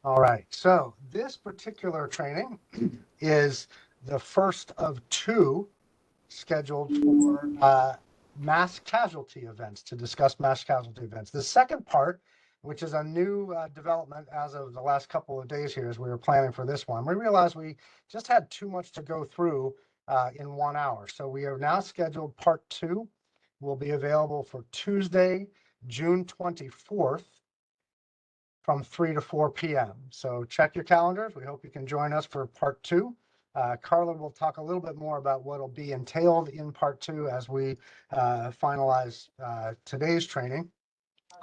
All right, so this particular training is the first of two scheduled for mass casualty events, to discuss mass casualty events. The second part, which is a new development as of the last couple of days here as we were planning for this one, we realized we just had too much to go through in 1 hour. So we are now scheduled part two will be available for Tuesday, June 24th from 3 to 4 p.m. So check your calendars. We hope you can join us for part two. Carla will talk a little bit more about what will be entailed in part two as we finalize today's training.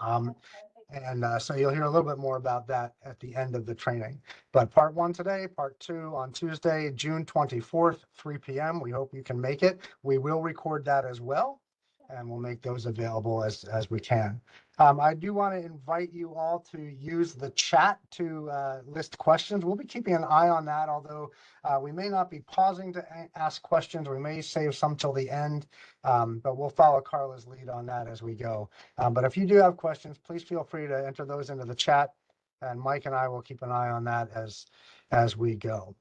So you'll hear a little bit more about that at the end of the training. But part one today, part two on Tuesday, June 24th, 3 p.m. We hope you can make it. We will record that as well, and we'll make those available as we can. I do want to invite you all to use the chat to list questions. We'll be keeping an eye on that, although we may not be pausing to ask questions. We may save some till the end, but we'll follow Carla's lead on that as we go. But if you do have questions, please feel free to enter those into the chat, and Mike and I will keep an eye on that as we go.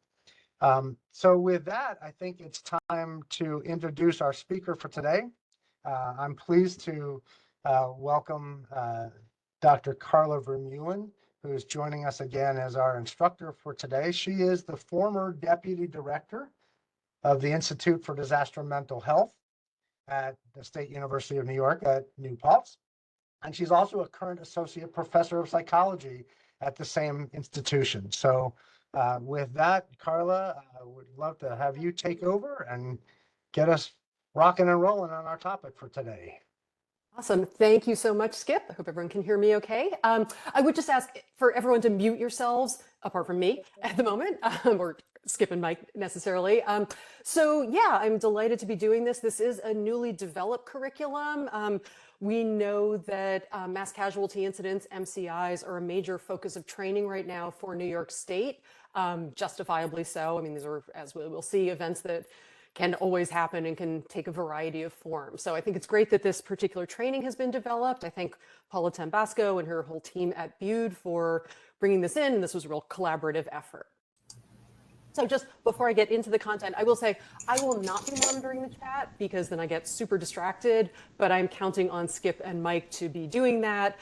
So with that, I think it's time to introduce our speaker for today. I'm pleased to welcome Dr. Carla Vermeulen, who is joining us again as our instructor for today. She is the former Deputy Director of the Institute for Disaster Mental Health at the State University of New York at New Paltz. And she's also a current Associate Professor of Psychology at the same institution. So with that, Carla, I would love to have you take over and get us rocking and rolling on our topic for today. Awesome. Thank you so much, Skip. I hope everyone can hear me okay. I would just ask for everyone to mute yourselves, apart from me at the moment, or Skip and Mike necessarily. So yeah, I'm delighted to be doing this. This is a newly developed curriculum. We know that mass casualty incidents, MCIs, are a major focus of training right now for New York State, justifiably so. I mean, these are, as we will see, events that can always happen and can take a variety of forms. So I think it's great that this particular training has been developed. I thank Paula Tambasco and her whole team at Bude for bringing this in, and this was a real collaborative effort. So just before I get into the content, I will say I will not be monitoring the chat because then I get super distracted, but I'm counting on Skip and Mike to be doing that.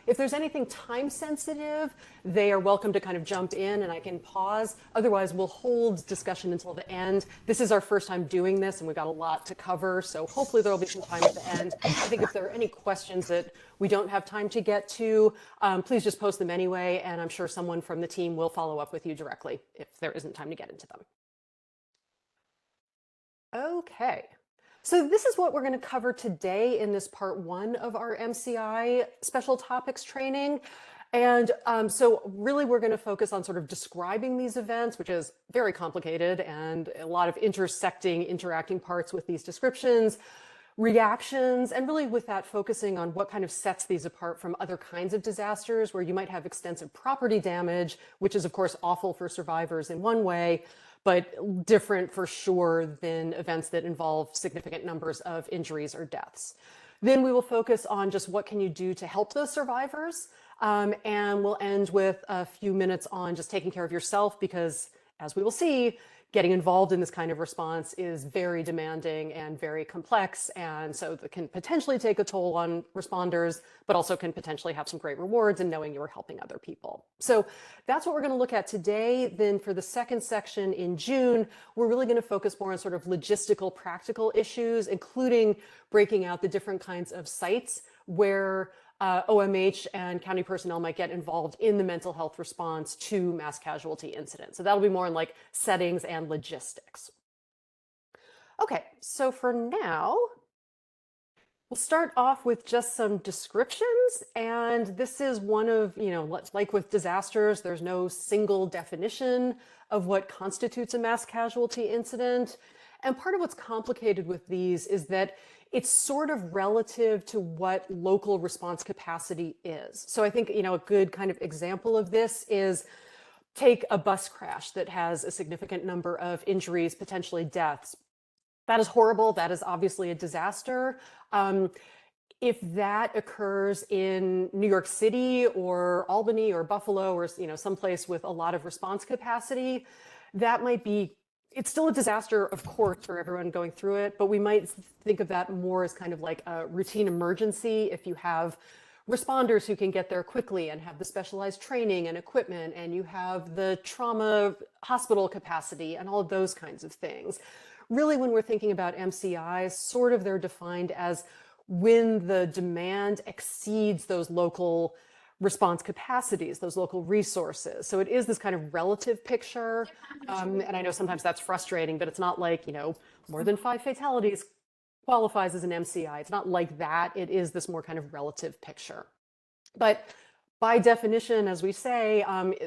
If there's anything time sensitive, they are welcome to kind of jump in and I can pause. Otherwise, we'll hold discussion until the end. This is our first time doing this and we've got a lot to cover, so hopefully there'll be some time at the end. I think if there are any questions that we don't have time to get to, please just post them anyway, and I'm sure someone from the team will follow up with you directly if there isn't time to get into them. Okay, so this is what we're going to cover today in this part one of our MCI special topics training. And so really we're going to focus on sort of describing these events, which is very complicated and a lot of interacting parts with these descriptions, reactions, and really with that focusing on what kind of sets these apart from other kinds of disasters where you might have extensive property damage, which is of course awful for survivors in one way, but different for sure than events that involve significant numbers of injuries or deaths. Then we will focus on just what can you do to help those survivors, and we'll end with a few minutes on just taking care of yourself because, as we will see, getting involved in this kind of response is very demanding and very complex, and so that can potentially take a toll on responders, but also can potentially have some great rewards in knowing you're helping other people. So that's what we're going to look at today. Then for the second section in June, we're really going to focus more on sort of logistical, practical issues, including breaking out the different kinds of sites where OMH and county personnel might get involved in the mental health response to mass casualty incidents. So that'll be more in like settings and logistics. Okay, so for now, we'll start off with just some descriptions. And this is one of, like with disasters, there's no single definition of what constitutes a mass casualty incident. And part of what's complicated with these is that it's sort of relative to what local response capacity is. So I think, a good kind of example of this is take a bus crash that has a significant number of injuries, potentially deaths. That is horrible. That is obviously a disaster. if that occurs in New York City or Albany or Buffalo or someplace with a lot of response capacity, that might be, it's still a disaster, of course, for everyone going through it, but we might think of that more as kind of like a routine emergency if you have responders who can get there quickly and have the specialized training and equipment, and you have the trauma hospital capacity and all of those kinds of things. Really, when we're thinking about MCIs, sort of they're defined as when the demand exceeds those local response capacities, those local resources. So it is this kind of relative picture. And I know sometimes that's frustrating, but it's not like, more than 5 fatalities qualifies as an MCI. It's not like that. It is this more kind of relative picture. But by definition, as we say,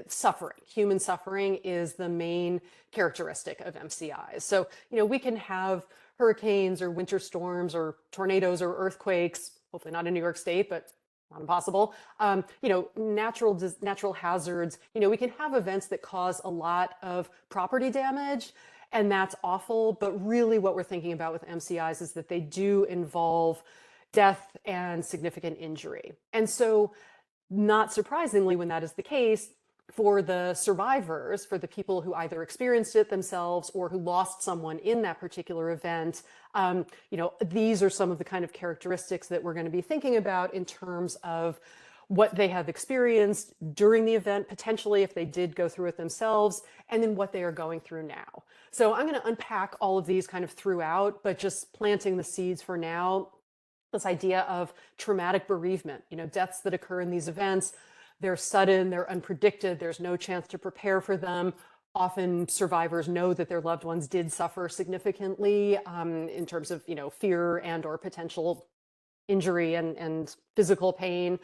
suffering, human suffering is the main characteristic of MCIs. So, we can have hurricanes or winter storms or tornadoes or earthquakes, hopefully not in New York State, but not impossible. Natural hazards, we can have events that cause a lot of property damage, and that's awful. But really what we're thinking about with MCIs is that they do involve death and significant injury. And so not surprisingly, when that is the case, for the survivors, for the people who either experienced it themselves or who lost someone in that particular event, these are some of the kind of characteristics that we're going to be thinking about in terms of what they have experienced during the event, potentially if they did go through it themselves, and then what they are going through now. So I'm going to unpack all of these kind of throughout, but just planting the seeds for now. This idea of traumatic bereavement, deaths that occur in these events, they're sudden, they're unpredicted, there's no chance to prepare for them. Often survivors know that their loved ones did suffer significantly in terms of, fear and or potential injury and physical pain.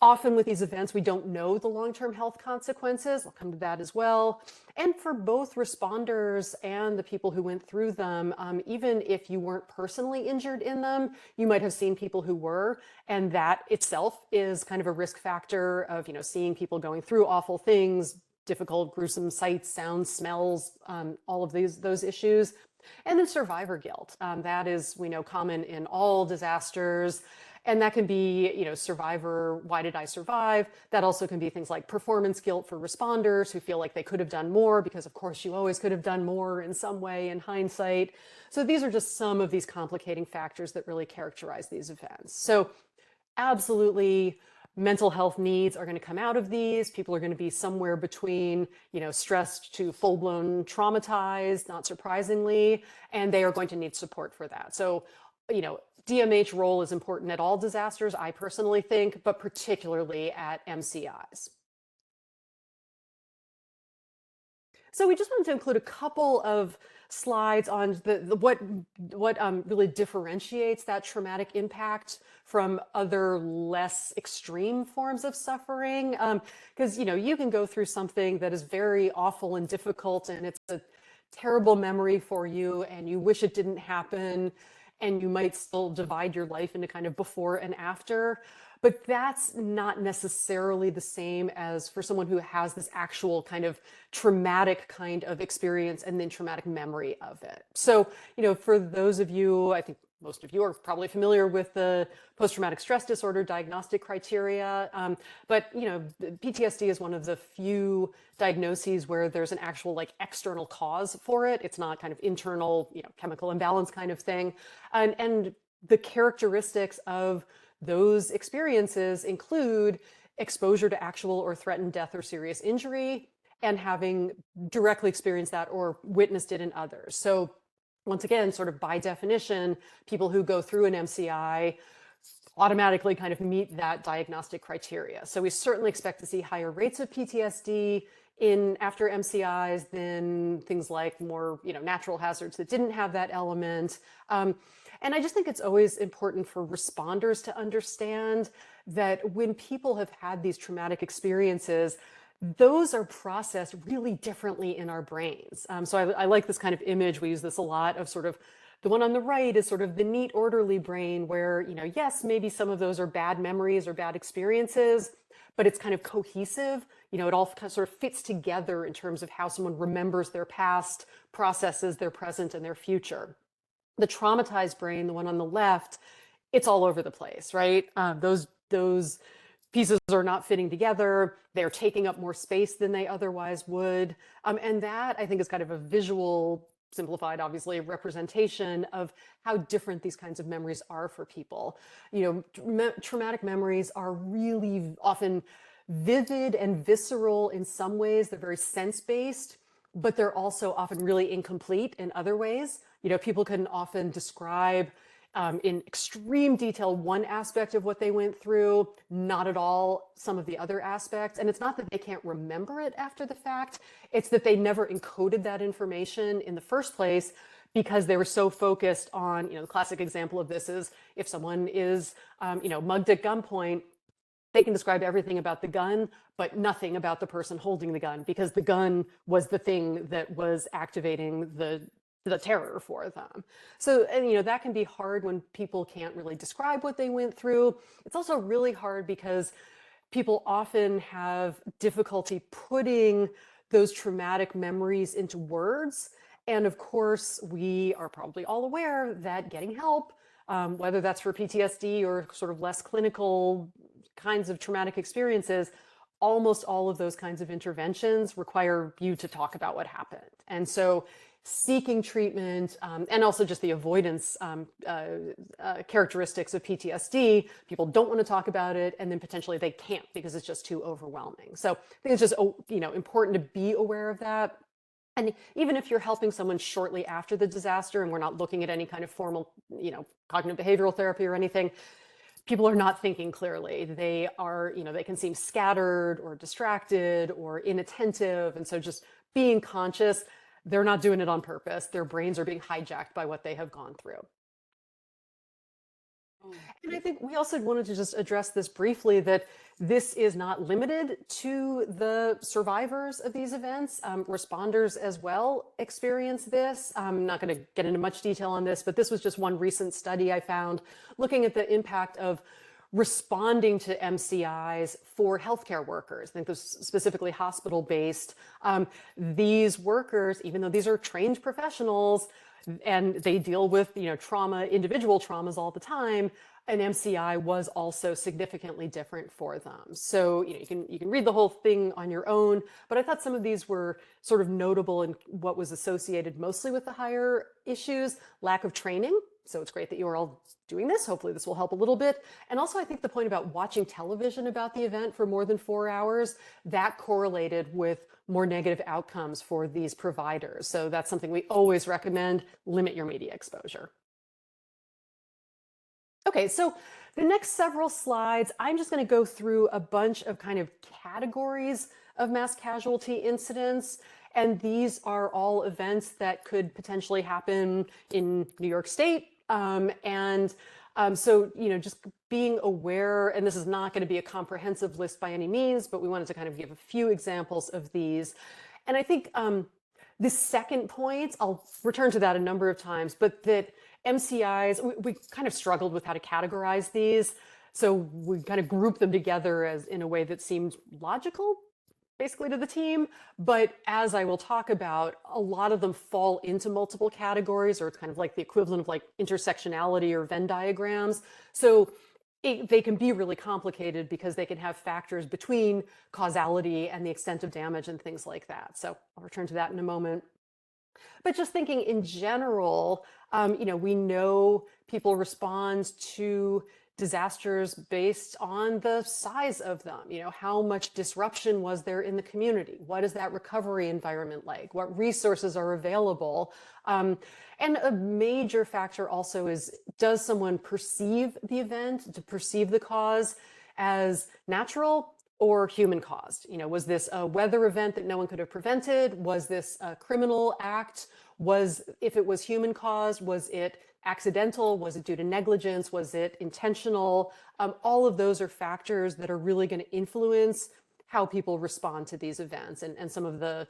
Often with these events, we don't know the long-term health consequences. I'll come to that as well. And for both responders and the people who went through them, even if you weren't personally injured in them, you might have seen people who were, and that itself is kind of a risk factor of, seeing people going through awful things, difficult, gruesome sights, sounds, smells, all of those issues. And then survivor guilt. That is, we know, common in all disasters. And that can be, survivor, why did I survive? That also can be things like performance guilt for responders who feel like they could have done more, because of course you always could have done more in some way in hindsight. So these are just some of these complicating factors that really characterize these events. So absolutely, mental health needs are going to come out of these. People are going to be somewhere between, stressed to full-blown traumatized, not surprisingly, and they are going to need support for that. So, DMH role is important at all disasters, I personally think, but particularly at MCIs. So we just wanted to include a couple of slides on what really differentiates that traumatic impact from other less extreme forms of suffering. Because, you can go through something that is very awful and difficult, and it's a terrible memory for you, and you wish it didn't happen, and you might still divide your life into kind of before and after. But that's not necessarily the same as for someone who has this actual kind of traumatic kind of experience and then traumatic memory of it. So, for those of you, I think most of you are probably familiar with the post-traumatic stress disorder diagnostic criteria. But, PTSD is one of the few diagnoses where there's an actual external cause for it. It's not kind of internal, chemical imbalance kind of thing. And the characteristics of those experiences include exposure to actual or threatened death or serious injury, and having directly experienced that or witnessed it in others. So once again, sort of by definition, people who go through an MCI automatically kind of meet that diagnostic criteria. So we certainly expect to see higher rates of PTSD after MCIs than things like more, natural hazards that didn't have that element. And I just think it's always important for responders to understand that when people have had these traumatic experiences, those are processed really differently in our brains. So I like this kind of image. We use this a lot of sort of the one on the right is sort of the neat, orderly brain where, yes, maybe some of those are bad memories or bad experiences, but it's kind of cohesive. It all kind of sort of fits together in terms of how someone remembers their past, processes their present and their future. The traumatized brain, the one on the left, it's all over the place, right? Those pieces are not fitting together. They're taking up more space than they otherwise would. And that, I think, is kind of a visual, simplified, obviously, representation of how different these kinds of memories are for people. You know, traumatic memories are really often vivid and visceral in some ways. They're very sense-based, but they're also often really incomplete in other ways. You know, people can often describe in extreme detail one aspect of what they went through, not at all some of the other aspects. And it's not that they can't remember it after the fact, it's that they never encoded that information in the first place because they were so focused on, you know, the classic example of this is if someone is, you know, mugged at gunpoint, they can describe everything about the gun, but nothing about the person holding the gun because the gun was the thing that was activating the terror for them. So, and you know, that can be hard when people can't really describe what they went through. It's also really hard because people often have difficulty putting those traumatic memories into words. And of course, we are probably all aware that getting help, whether that's for PTSD or sort of less clinical kinds of traumatic experiences, almost all of those kinds of interventions require you to talk about what happened. And so seeking treatment and also just the avoidance characteristics of PTSD, people don't want to talk about it, and then potentially they can't because it's just too overwhelming. So I think it's just, you know, important to be aware of that. And even if you're helping someone shortly after the disaster, and we're not looking at any kind of formal, you know, cognitive behavioral therapy or anything, people are not thinking clearly. They are, you know, they can seem scattered or distracted or inattentive. And so just being conscious, they're not doing it on purpose. Their brains are being hijacked by what they have gone through. And I think we also wanted to just address this briefly, that this is not limited to the survivors of these events. Responders as well experience this. I'm not going to get into much detail on this, but this was just one recent study I found looking at the impact of responding to MCIs for healthcare workers. I think this is specifically hospital-based. These workers, even though these are trained professionals, and they deal with, you know, trauma, individual traumas all the time, an MCI was also significantly different for them. So, you know, you can read the whole thing on your own, but I thought some of these were sort of notable in what was associated mostly with the higher issues, lack of training. So it's great that you are all doing this. Hopefully this will help a little bit. And also I think the point about watching television about the event for more than 4 hours, that correlated with more negative outcomes for these providers. So that's something we always recommend: limit your media exposure. Okay, so the next several slides, I'm just going to go through a bunch of kind of categories of mass casualty incidents. And these are all events that could potentially happen in New York State. So, you know, just being aware, and this is not going to be a comprehensive list by any means, but we wanted to kind of give a few examples of these. And I think this second point, I'll return to that a number of times, but that MCIs, we kind of struggled with how to categorize these. So we kind of grouped them together as in a way that seemed logical, basically, to the team. But as I will talk about, a lot of them fall into multiple categories, or it's kind of like the equivalent of like intersectionality or Venn diagrams. So they can be really complicated because they can have factors between causality and the extent of damage and things like that. So I'll return to that in a moment. But just thinking in general, you know, we know people respond to disasters based on the size of them. You know, how much disruption was there in the community? What is that recovery environment like? What resources are available? And a major factor also is, does someone perceive the event, to perceive the cause as natural or human caused? You know, was this a weather event that no one could have prevented? Was this a criminal act? If it was human caused, was it accidental? Was it due to negligence? Was it intentional? All of those are factors that are really going to influence how people respond to these events and some of the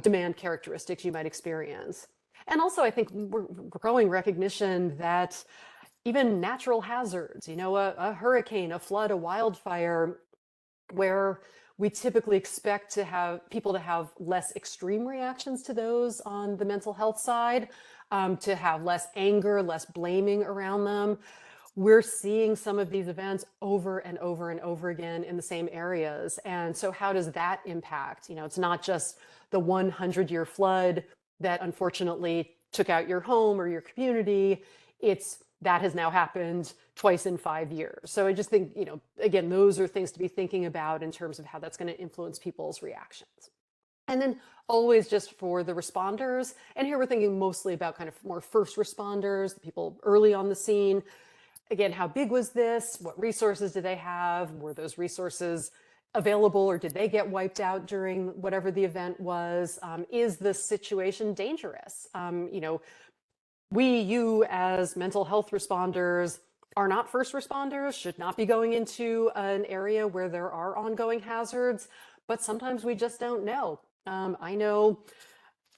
demand characteristics you might experience. And also, I think we're growing recognition that even natural hazards, you know, a hurricane, a flood, a wildfire, where we typically expect to have people to have less extreme reactions to those on the mental health side, to have less anger, less blaming around them. we're seeing some of these events over and over and over again in the same areas. And so how does that impact? It's not just the 100-year flood that unfortunately took out your home or your community. That has now happened twice in 5 years. So I just think, again, those are things to be thinking about in terms of how that's going to influence people's reactions. And then always just for the responders, and here we're thinking mostly about kind of more first responders, the people early on the scene. Again, how big was this? What resources do they have? Were those resources available, or did they get wiped out during whatever the event was? Is the situation dangerous? You as mental health responders are not first responders, should not be going into an area where there are ongoing hazards, but sometimes we just don't know. I know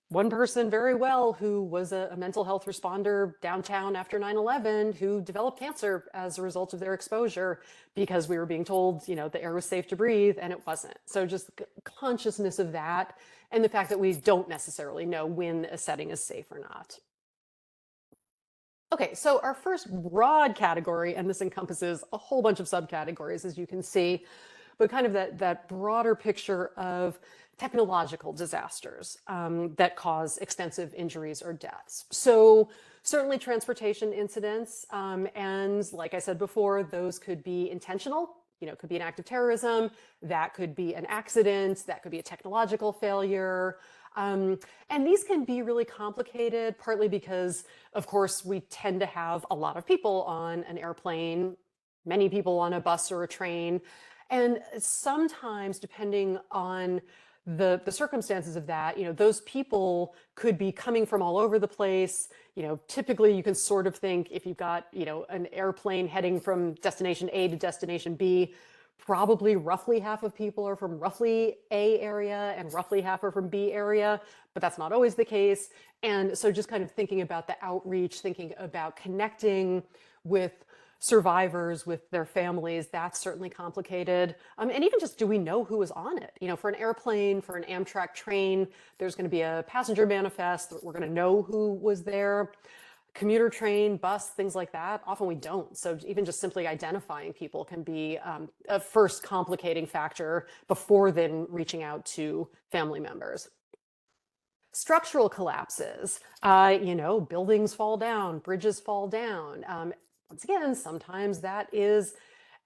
one person very well who was a mental health responder downtown after 9/11 who developed cancer as a result of their exposure because we were being told, the air was safe to breathe, and it wasn't. So just consciousness of that, and the fact that we don't necessarily know when a setting is safe or not. Okay, so our first broad category, and this encompasses a whole bunch of subcategories, as you can see, but kind of that broader picture of technological disasters that cause extensive injuries or deaths. So certainly transportation incidents, and like I said before, those could be intentional. It could be an act of terrorism, that could be an accident, that could be a technological failure. And these can be really complicated, partly because, of course, we tend to have a lot of people on an airplane, many people on a bus or a train. And sometimes, depending on the circumstances of that, those people could be coming from all over the place. Typically you can sort of think if you've got, an airplane heading from destination A to destination B, probably roughly half of people are from roughly A area and roughly half are from B area, but that's not always the case. And so just kind of thinking about the outreach, thinking about connecting with survivors, with their families, that's certainly complicated. And even just, do we know who was on it? For an airplane, for an Amtrak train, there's going to be a passenger manifest. We're going to know who was there. Commuter train, bus, things like that, often we don't. So even just simply identifying people can be a first complicating factor before then reaching out to family members. Structural collapses, buildings fall down, bridges fall down. Once again, sometimes that is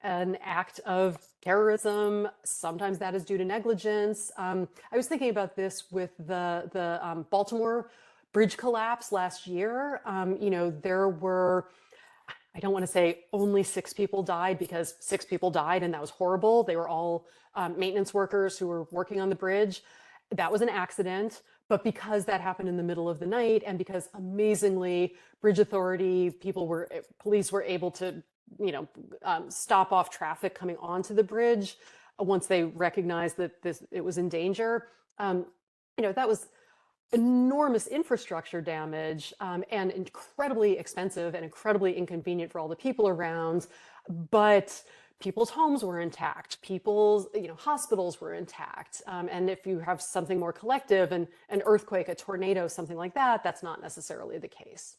an act of terrorism. Sometimes that is due to negligence. I was thinking about this with the Baltimore bridge collapse last year. There were, I don't want to say only 6 people died, because 6 people died and that was horrible. They were all maintenance workers who were working on the bridge. That was an accident. But because that happened in the middle of the night, and because amazingly bridge authority police were able to, stop off traffic coming onto the bridge once they recognized that it was in danger. That was enormous infrastructure damage, and incredibly expensive and incredibly inconvenient for all the people around. But people's homes were intact, people's, hospitals were intact. And if you have something more collective, an earthquake, a tornado, something like that, that's not necessarily the case.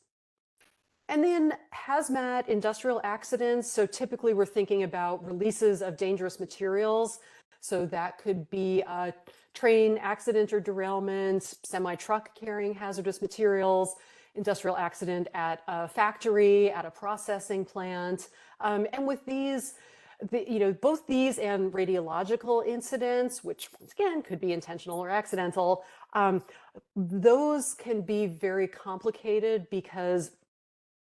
And then hazmat, industrial accidents. So typically we're thinking about releases of dangerous materials. So that could be a train accident or derailment, semi-truck carrying hazardous materials, industrial accident at a factory, at a processing plant. And with these, both these and radiological incidents, which once again could be intentional or accidental, those can be very complicated because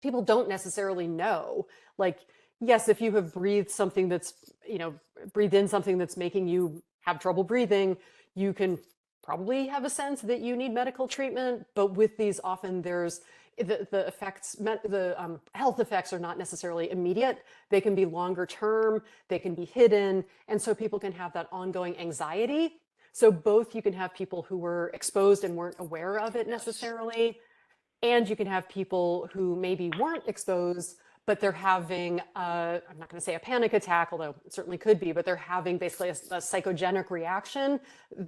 people don't necessarily know. Like, yes, if you have breathed something that's, breathed in something that's making you have trouble breathing, you can probably have a sense that you need medical treatment. But with these, often there's the effects, the health effects are not necessarily immediate. They can be longer term, they can be hidden. And so people can have that ongoing anxiety. So both you can have people who were exposed and weren't aware of it necessarily, and you can have people who maybe weren't exposed, but they're having, I'm not going to say a panic attack, although it certainly could be, but they're having basically a psychogenic reaction,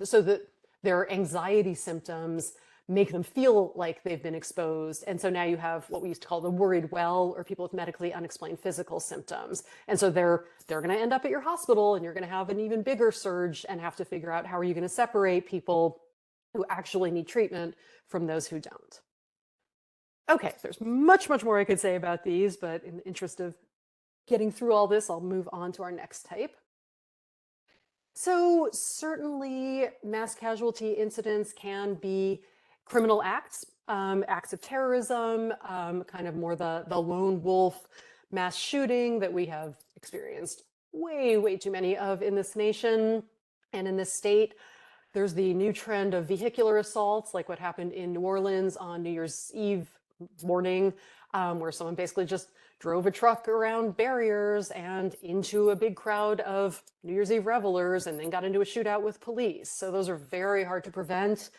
so that their anxiety symptoms make them feel like they've been exposed. And so now you have what we used to call the worried well, or people with medically unexplained physical symptoms. And so they're going to end up at your hospital, and you're going to have an even bigger surge and have to figure out how are you going to separate people who actually need treatment from those who don't. Okay, there's much, much more I could say about these, but in the interest of getting through all this, I'll move on to our next type. So certainly mass casualty incidents can be criminal acts, acts of terrorism, kind of more the lone wolf mass shooting that we have experienced way, way too many of in this nation and in this state. There's the new trend of vehicular assaults, like what happened in New Orleans on New Year's Eve morning, where someone basically just drove a truck around barriers and into a big crowd of New Year's Eve revelers and then got into a shootout with police. So those are very hard to prevent,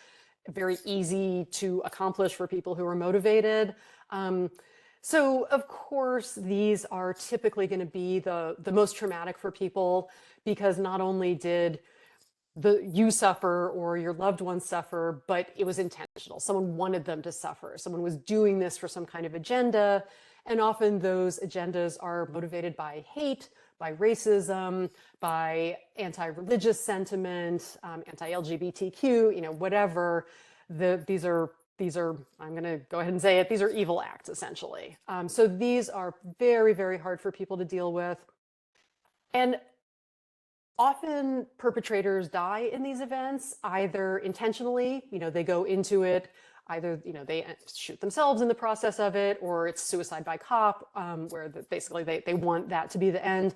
very easy to accomplish for people who are motivated. So of course, these are typically going to be the most traumatic for people, because not only did you suffer or your loved ones suffer, but it was intentional. Someone wanted them to suffer. Someone was doing this for some kind of agenda. And often those agendas are motivated by hate, by racism, by anti-religious sentiment, anti-LGBTQ, whatever. These are, I'm going to go ahead and say it, these are evil acts, essentially. So these are very, very hard for people to deal with. And often perpetrators die in these events, either intentionally, they go into it, either, they shoot themselves in the process of it, or it's suicide by cop, where basically they want that to be the end.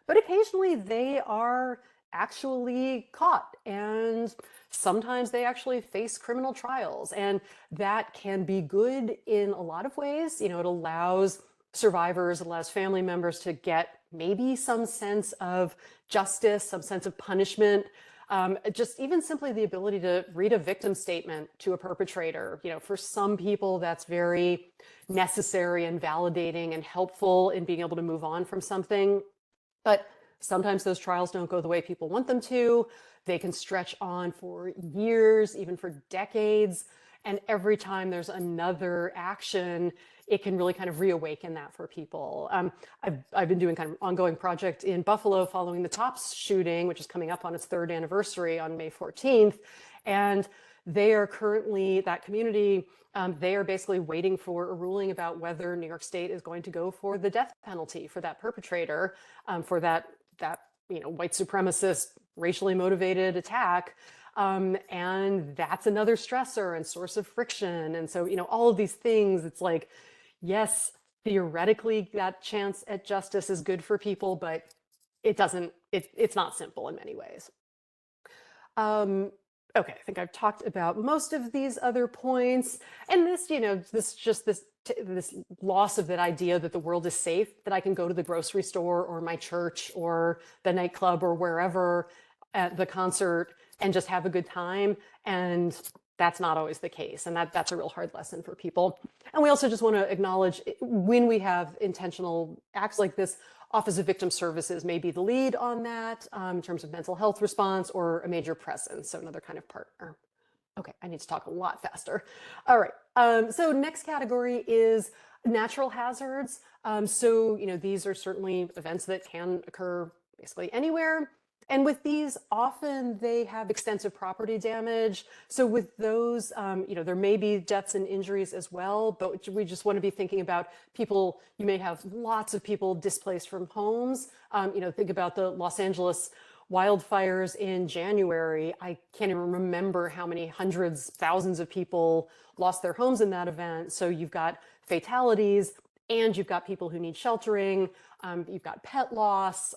But occasionally they are actually caught, and sometimes they actually face criminal trials. And that can be good in a lot of ways. It allows survivors, it allows family members to get maybe some sense of justice, some sense of punishment, just even simply the ability to read a victim statement to a perpetrator. For some people, that's very necessary and validating and helpful in being able to move on from something. But sometimes those trials don't go the way people want them to. They can stretch on for years, even for decades. And every time there's another action, it can really kind of reawaken that for people. I've been doing kind of an ongoing project in Buffalo following the Tops shooting, which is coming up on its 3rd anniversary on May 14th. And they are currently, that community, they are basically waiting for a ruling about whether New York State is going to go for the death penalty for that perpetrator, for that white supremacist, racially motivated attack. And that's another stressor and source of friction. And so, all of these things, it's like, yes, theoretically, that chance at justice is good for people, but it's not simple in many ways. Okay, I think I've talked about most of these other points. And this, this loss of that idea that the world is safe, that I can go to the grocery store or my church or the nightclub or wherever at the concert and just have a good time. And that's not always the case. And that's a real hard lesson for people. And we also just want to acknowledge when we have intentional acts like this, Office of Victim Services may be the lead on that in terms of mental health response, or a major presence, so another kind of partner. Okay, I need to talk a lot faster. All right, so next category is natural hazards. So, these are certainly events that can occur basically anywhere. And with these, often they have extensive property damage. So with those, there may be deaths and injuries as well, but we just want to be thinking about people. You may have lots of people displaced from homes. Think about the Los Angeles wildfires in January. I can't even remember how many hundreds, thousands of people lost their homes in that event. So you've got fatalities, and you've got people who need sheltering. You've got pet loss,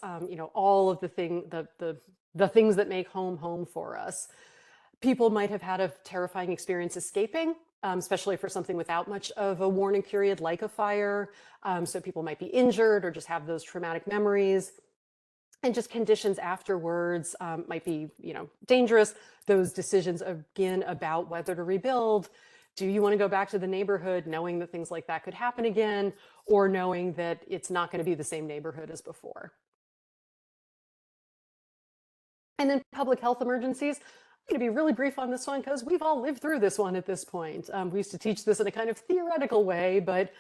all of the things that make home for us. People might have had a terrifying experience escaping, especially for something without much of a warning period like a fire. So people might be injured or just have those traumatic memories. And just conditions afterwards might be, dangerous. Those decisions again about whether to rebuild. Do you want to go back to the neighborhood knowing that things like that could happen again, or knowing that it's not going to be the same neighborhood as before? And then public health emergencies. going to be really brief on this one because we've all lived through this one at this point. We used to teach this in a kind of theoretical way, but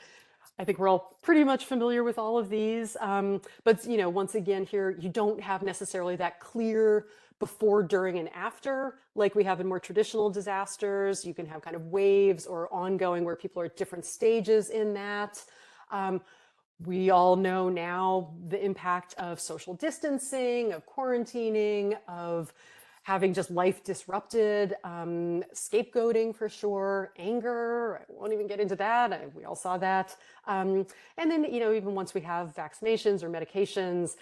I think we're all pretty much familiar with all of these. But once again here, you don't have necessarily that clear before, during, and after like we have in more traditional disasters. You can have kind of waves or ongoing where people are at different stages in that. We all know now the impact of social distancing, of quarantining, of having just life disrupted, scapegoating for sure, anger. I won't even get into that. We all saw that. And then, even once we have vaccinations or medications,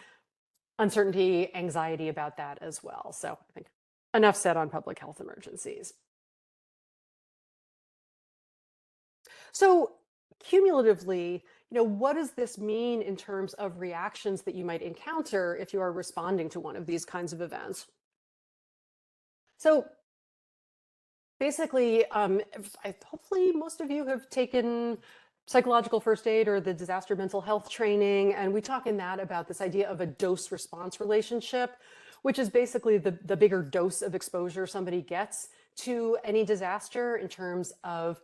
uncertainty, anxiety about that as well. So I think enough said on public health emergencies. So cumulatively, what does this mean in terms of reactions that you might encounter if you are responding to one of these kinds of events? So basically, hopefully most of you have taken psychological first aid or the disaster mental health training, and we talk in that about this idea of a dose-response relationship, which is basically the bigger dose of exposure somebody gets to any disaster in terms of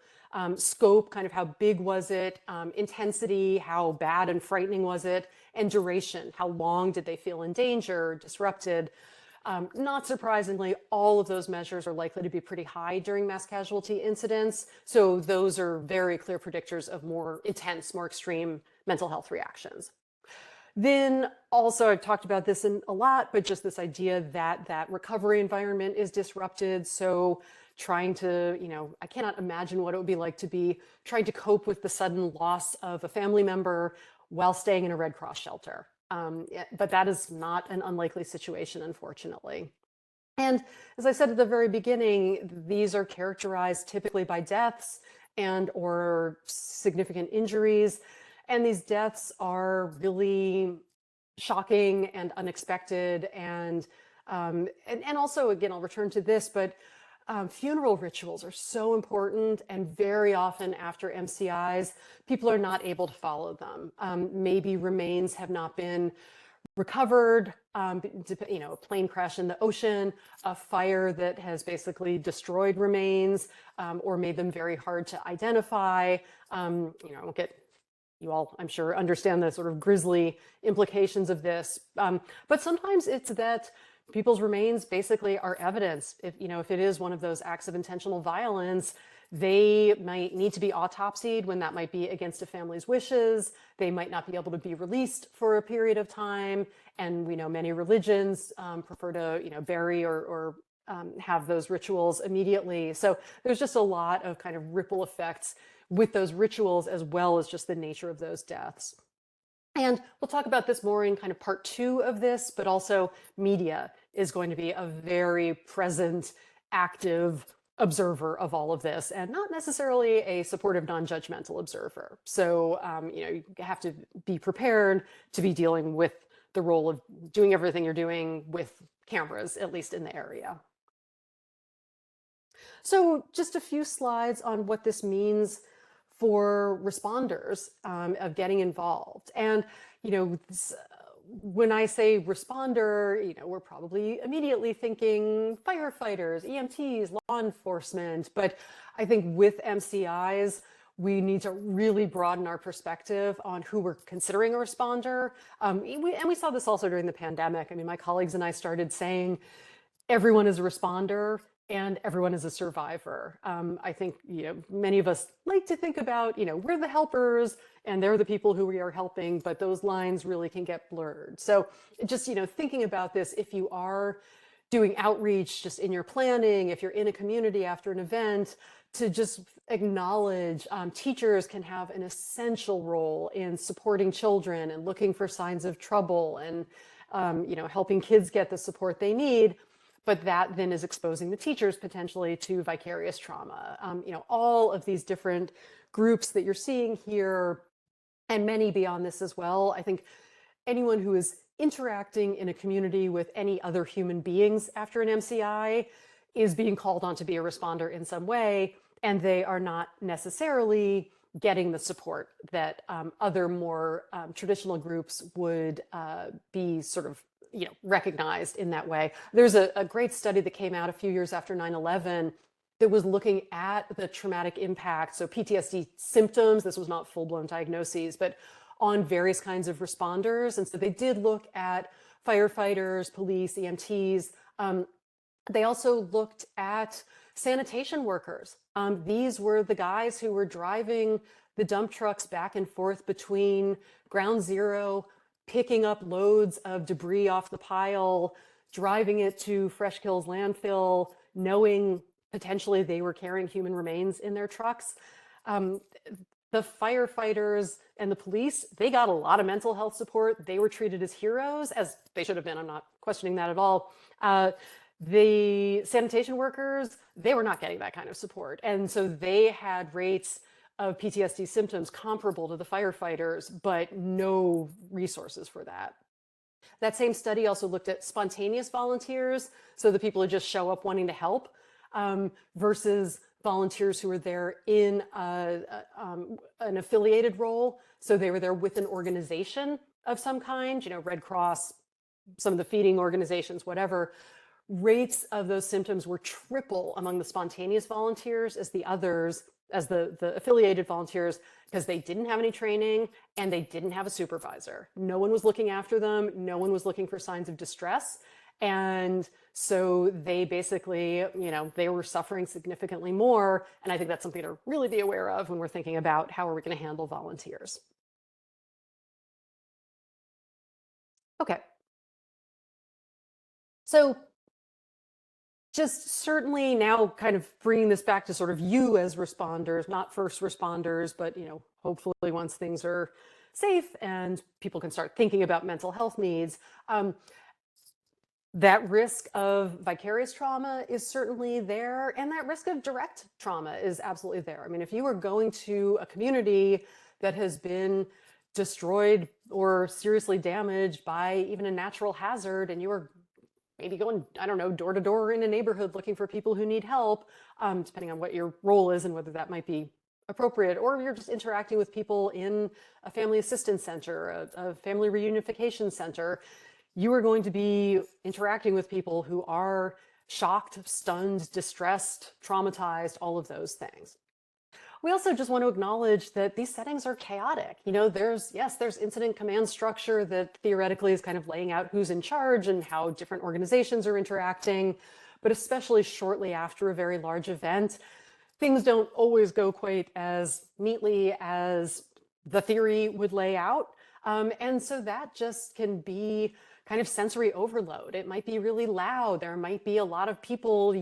scope, kind of how big was it, intensity, how bad and frightening was it, and duration, how long did they feel in danger, disrupted. Not surprisingly, all of those measures are likely to be pretty high during mass casualty incidents. So those are very clear predictors of more intense, more extreme mental health reactions. Then also, I've talked about this a lot, but just this idea that that recovery environment is disrupted. So trying to, I cannot imagine what it would be like to be trying to cope with the sudden loss of a family member while staying in a Red Cross shelter. But that is not an unlikely situation, unfortunately. And as I said at the very beginning, these are characterized typically by deaths and or significant injuries. And these deaths are really shocking and unexpected. And also, again, I'll return to this, but funeral rituals are so important, and very often after MCIs, people are not able to follow them. Maybe remains have not been recovered, a plane crash in the ocean, a fire that has basically destroyed remains or made them very hard to identify. I won't get you all, I'm sure, understand the sort of grisly implications of this. But sometimes it's that people's remains basically are evidence. If it is one of those acts of intentional violence, they might need to be autopsied when that might be against a family's wishes. They might not be able to be released for a period of time. And we know many religions prefer to, bury or have those rituals immediately. So there's just a lot of kind of ripple effects with those rituals, as well as just the nature of those deaths. And we'll talk about this more in kind of part 2 of this, but also media is going to be a very present, active observer of all of this, and not necessarily a supportive, non-judgmental observer. So, you have to be prepared to be dealing with the role of doing everything you're doing with cameras, at least in the area. So just a few slides on what this means for responders of getting involved. And, when I say responder, we're probably immediately thinking firefighters, EMTs, law enforcement. But I think with MCIs, we need to really broaden our perspective on who we're considering a responder. And we saw this also during the pandemic. I mean, my colleagues and I started saying everyone is a responder and everyone is a survivor. I think, many of us like to think about, we're the helpers and they're the people who we are helping, but those lines really can get blurred. So just, thinking about this, if you are doing outreach just in your planning, if you're in a community after an event, to just acknowledge teachers can have an essential role in supporting children and looking for signs of trouble and, helping kids get the support they need. But that then is exposing the teachers potentially to vicarious trauma. All of these different groups that you're seeing here, and many beyond this as well. I think anyone who is interacting in a community with any other human beings after an MCI is being called on to be a responder in some way, and they are not necessarily getting the support that other more traditional groups would be sort of recognized in that way. There's a great study that came out a few years after 9/11 that was looking at the traumatic impact, so PTSD symptoms. This was not full-blown diagnoses, but on various kinds of responders. And so they did look at firefighters, police, EMTs. They also looked at sanitation workers. These were the guys who were driving the dump trucks back and forth between ground zero, picking up loads of debris off the pile, driving it to Fresh Kills landfill, knowing potentially they were carrying human remains in their trucks. The firefighters and the police, they got a lot of mental health support. They were treated as heroes, as they should have been. I'm not questioning that at all. The sanitation workers, they were not getting that kind of support. And so they had rates of PTSD symptoms comparable to the firefighters, but no resources for that. That same study also looked at spontaneous volunteers, so the people who just show up wanting to help, versus volunteers who were there in an affiliated role. So they were there with an organization of some kind, Red Cross, some of the feeding organizations, whatever. Rates of those symptoms were triple among the spontaneous volunteers as the others, as the affiliated volunteers, because they didn't have any training and they didn't have a supervisor. No one was looking after them. No one was looking for signs of distress. And so they basically, they were suffering significantly more. And I think that's something to really be aware of when we're thinking about how are we going to handle volunteers. Okay. So just certainly now kind of bringing this back to sort of you as responders, not first responders, but, hopefully once things are safe and people can start thinking about mental health needs, that risk of vicarious trauma is certainly there, and that risk of direct trauma is absolutely there. I mean, if you are going to a community that has been destroyed or seriously damaged by even a natural hazard, and you are maybe going, I don't know, door to door in a neighborhood looking for people who need help, depending on what your role is and whether that might be appropriate, or you're just interacting with people in a family assistance center, a family reunification center, you are going to be interacting with people who are shocked, stunned, distressed, traumatized, all of those things. We also just want to acknowledge that these settings are chaotic. There's incident command structure that theoretically is kind of laying out who's in charge and how different organizations are interacting, but especially shortly after a very large event, things don't always go quite as neatly as the theory would lay out. And so that just can be kind of sensory overload. It might be really loud. There might be a lot of people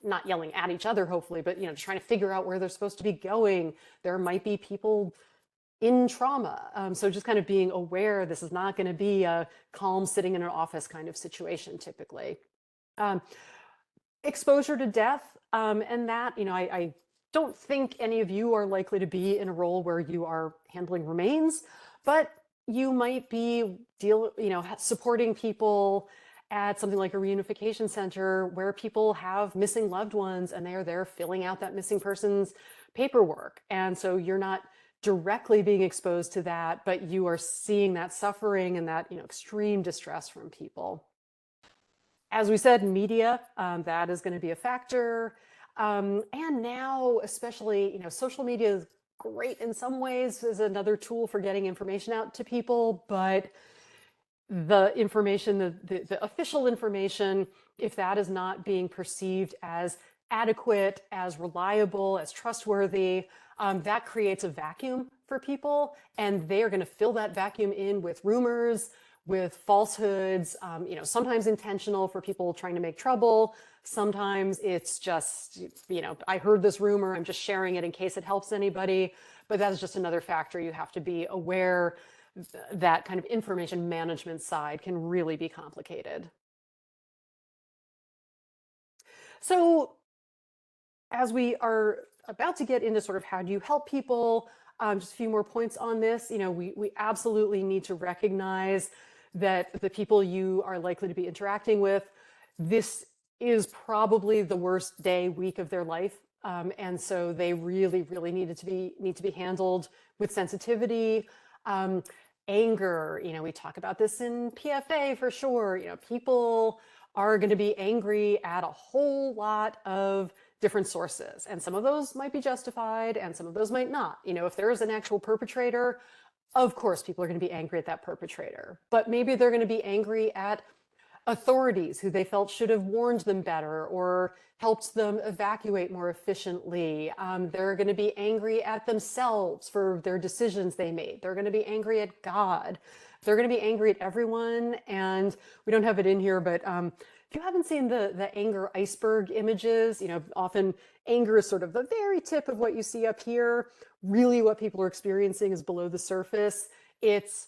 not yelling at each other, hopefully, but just trying to figure out where they're supposed to be going. There might be people in trauma. So just kind of being aware this is not going to be a calm sitting in an office kind of situation typically. Exposure to death, and that, I don't think any of you are likely to be in a role where you are handling remains, but you might be supporting people at something like a reunification center where people have missing loved ones and they are there filling out that missing person's paperwork. And so you're not directly being exposed to that, but you are seeing that suffering and that extreme distress from people. As we said, media, that is going to be a factor. And now, especially, social media is great in some ways as another tool for getting information out to people, but the information, the official information, if that is not being perceived as adequate, as reliable, as trustworthy, that creates a vacuum for people, and they are going to fill that vacuum in with rumors, with falsehoods, sometimes intentional for people trying to make trouble. Sometimes it's just, I heard this rumor, I'm just sharing it in case it helps anybody. But that is just another factor you have to be aware. That kind of information management side can really be complicated. So as we are about to get into sort of how do you help people, just a few more points on this. We absolutely need to recognize that the people you are likely to be interacting with, this is probably the worst day, week of their life. And so they really, really need to be handled with sensitivity. anger, we talk about this in PFA for sure. People are going to be angry at a whole lot of different sources, and some of those might be justified and some of those might not. If there is an actual perpetrator, of course people are going to be angry at that perpetrator, but maybe they're going to be angry at authorities who they felt should have warned them better or helped them evacuate more efficiently. They're going to be angry at themselves for their decisions they made. They're going to be angry at God. They're going to be angry at everyone. And we don't have it in here, but if you haven't seen the anger iceberg images, often anger is sort of the very tip of what you see up here. Really what people are experiencing is below the surface. It's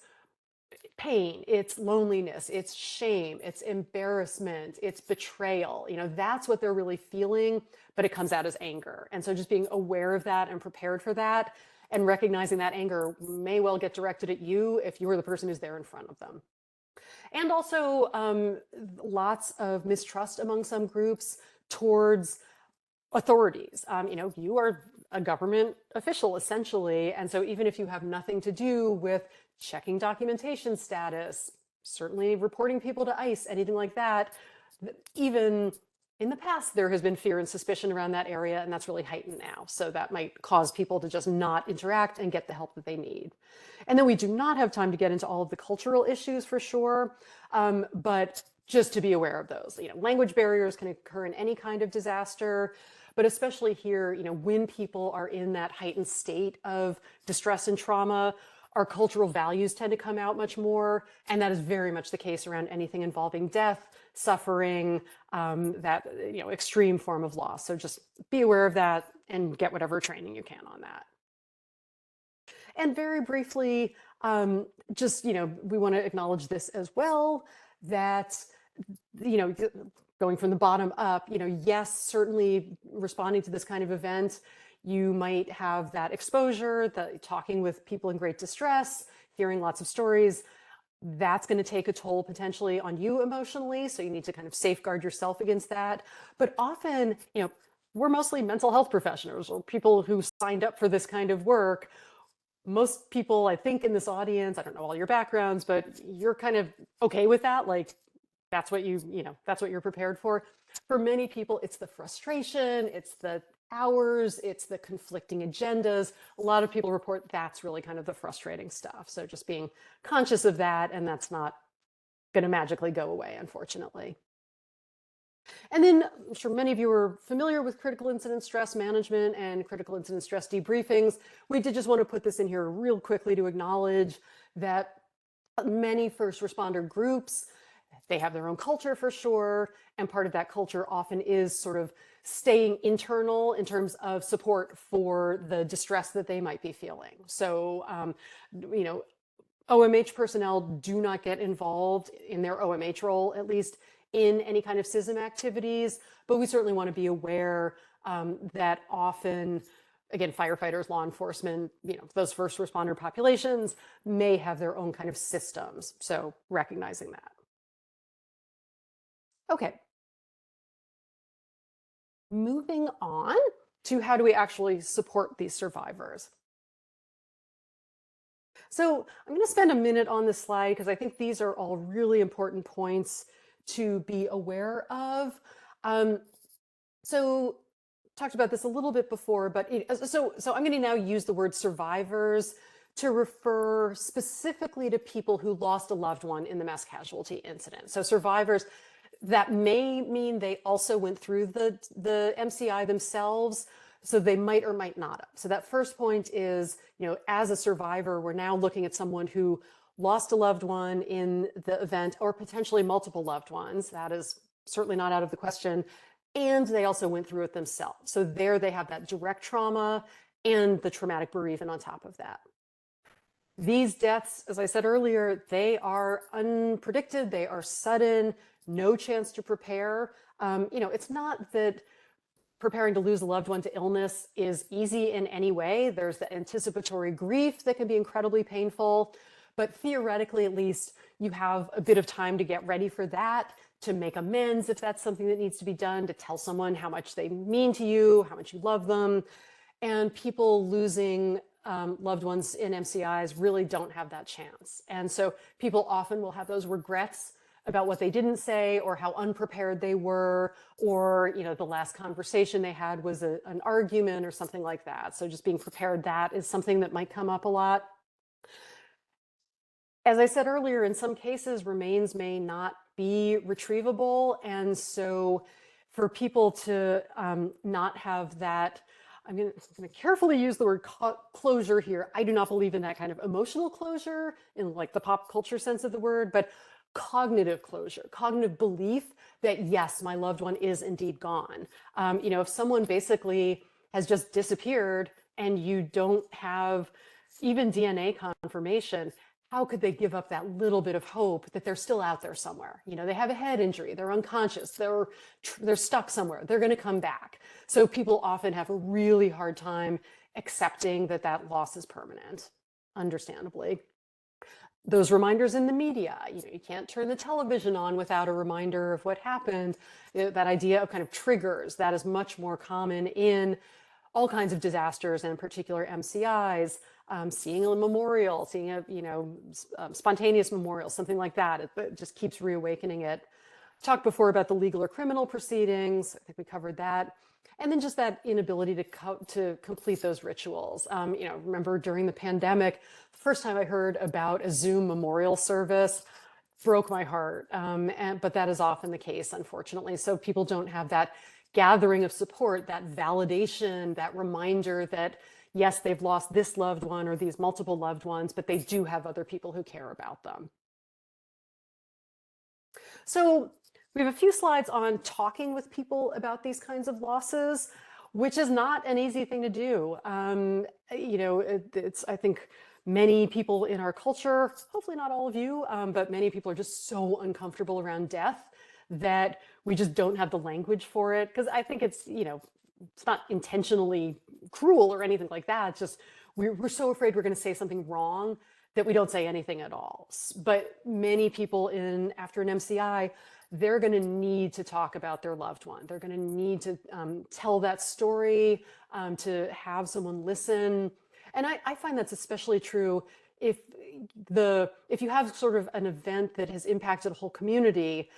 pain, it's loneliness, it's shame, it's embarrassment, it's betrayal. That's what they're really feeling, but it comes out as anger. And so just being aware of that and prepared for that and recognizing that anger may well get directed at you if you were the person who's there in front of them. And also lots of mistrust among some groups towards authorities. You are a government official essentially. And so even if you have nothing to do with checking documentation status, certainly reporting people to ICE, anything like that, even in the past, there has been fear and suspicion around that area, and that's really heightened now. So that might cause people to just not interact and get the help that they need. And then we do not have time to get into all of the cultural issues for sure, but just to be aware of those. Language barriers can occur in any kind of disaster, but especially here, when people are in that heightened state of distress and trauma, our cultural values tend to come out much more, and that is very much the case around anything involving death, suffering, that extreme form of loss. So just be aware of that and get whatever training you can on that. And very briefly, we want to acknowledge this as well, that going from the bottom up, yes, certainly responding to this kind of event, you might have that exposure, talking with people in great distress, hearing lots of stories. That's going to take a toll potentially on you emotionally. So you need to kind of safeguard yourself against that. But often, we're mostly mental health professionals or people who signed up for this kind of work. Most people, I think, in this audience, I don't know all your backgrounds, but you're kind of okay with that. Like, that's what that's what you're prepared for. For many people, it's the frustration, it's the hours, it's the conflicting agendas. A lot of people report that's really kind of the frustrating stuff. So just being conscious of that, and that's not going to magically go away, unfortunately. And then I'm sure many of you are familiar with critical incident stress management and critical incident stress debriefings. We did just want to put this in here real quickly to acknowledge that many first responder groups, they have their own culture for sure, and part of that culture often is sort of staying internal in terms of support for the distress that they might be feeling. So, OMH personnel do not get involved in their OMH role, at least in any kind of CISM activities, but we certainly want to be aware that often, again, firefighters, law enforcement, those first responder populations may have their own kind of systems. So recognizing that. Okay. Moving on to how do we actually support these survivors? So I'm going to spend a minute on this slide because I think these are all really important points to be aware of. So talked about this a little bit before, but so I'm going to now use the word survivors to refer specifically to people who lost a loved one in the mass casualty incident. So survivors, that may mean they also went through the MCI themselves, so they might or might not have. So that first point is, as a survivor, we're now looking at someone who lost a loved one in the event or potentially multiple loved ones. That is certainly not out of the question. And they also went through it themselves. So there they have that direct trauma and the traumatic bereavement on top of that. These deaths, as I said earlier, they are unpredicted, they are sudden, no chance to prepare. It's not that preparing to lose a loved one to illness is easy in any way. There's the anticipatory grief that can be incredibly painful, but theoretically, at least, you have a bit of time to get ready for that, to make amends if that's something that needs to be done, to tell someone how much they mean to you, how much you love them. And people losing loved ones in MCIs really don't have that chance. And so people often will have those regrets about what they didn't say or how unprepared they were, or the last conversation they had was an argument or something like that. So just being prepared, that is something that might come up a lot. As I said earlier, in some cases, remains may not be retrievable. And so for people to not have that, I'm going to carefully use the word closure here. I do not believe in that kind of emotional closure in like the pop culture sense of the word, but cognitive closure, cognitive belief that yes, my loved one is indeed gone. If someone basically has just disappeared and you don't have even DNA confirmation, how could they give up that little bit of hope that they're still out there somewhere? They have a head injury, they're unconscious, they're stuck somewhere, they're going to come back. So people often have a really hard time accepting that that loss is permanent, understandably. Those reminders in the media, you can't turn the television on without a reminder of what happened. That idea of kind of triggers, that is much more common in all kinds of disasters, and in particular MCIs. Seeing a memorial, seeing a spontaneous memorial, something like that, it just keeps reawakening it. I talked before about the legal or criminal proceedings. I think we covered that. And then just that inability to complete those rituals. Remember during the pandemic, the first time I heard about a Zoom memorial service broke my heart. But that is often the case, unfortunately. So people don't have that gathering of support, that validation, that reminder that yes, they've lost this loved one or these multiple loved ones, but they do have other people who care about them. So we have a few slides on talking with people about these kinds of losses, which is not an easy thing to do. I think many people in our culture, hopefully not all of you, but many people are just so uncomfortable around death that we just don't have the language for it. Because I think it's not intentionally cruel or anything like that. It's just we're so afraid we're going to say something wrong that we don't say anything at all. But many people after an MCI, they're going to need to talk about their loved one. They're going to need to tell that story, to have someone listen. And I find that's especially true if you have sort of an event that has impacted a whole community.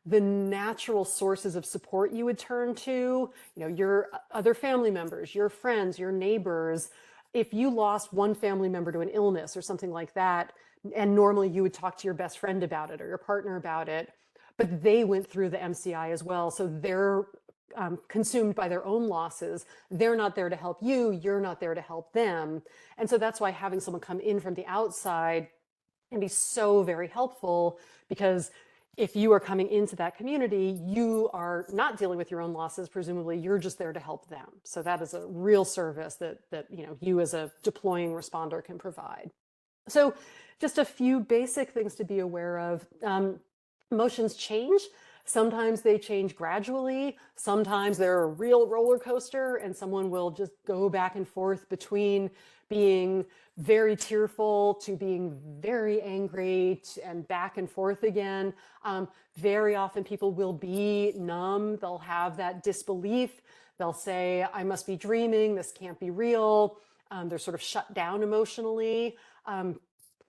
The natural sources of support you would turn to, your other family members, your friends, your neighbors. If you lost one family member to an illness or something like that, and normally you would talk to your best friend about it or your partner about it, but they went through the MCI as well, so they're consumed by their own losses. They're not there to help you, you're not there to help them. And so that's why having someone come in from the outside can be so very helpful, because if you are coming into that community, you are not dealing with your own losses. Presumably, you're just there to help them. So that is a real service that you as a deploying responder can provide. So just a few basic things to be aware of. Emotions change. Sometimes they change gradually. Sometimes they're a real roller coaster, and someone will just go back and forth between being very tearful to being very angry and back and forth again. Very often people will be numb. They'll have that disbelief. They'll say, I must be dreaming. This can't be real. They're sort of shut down emotionally.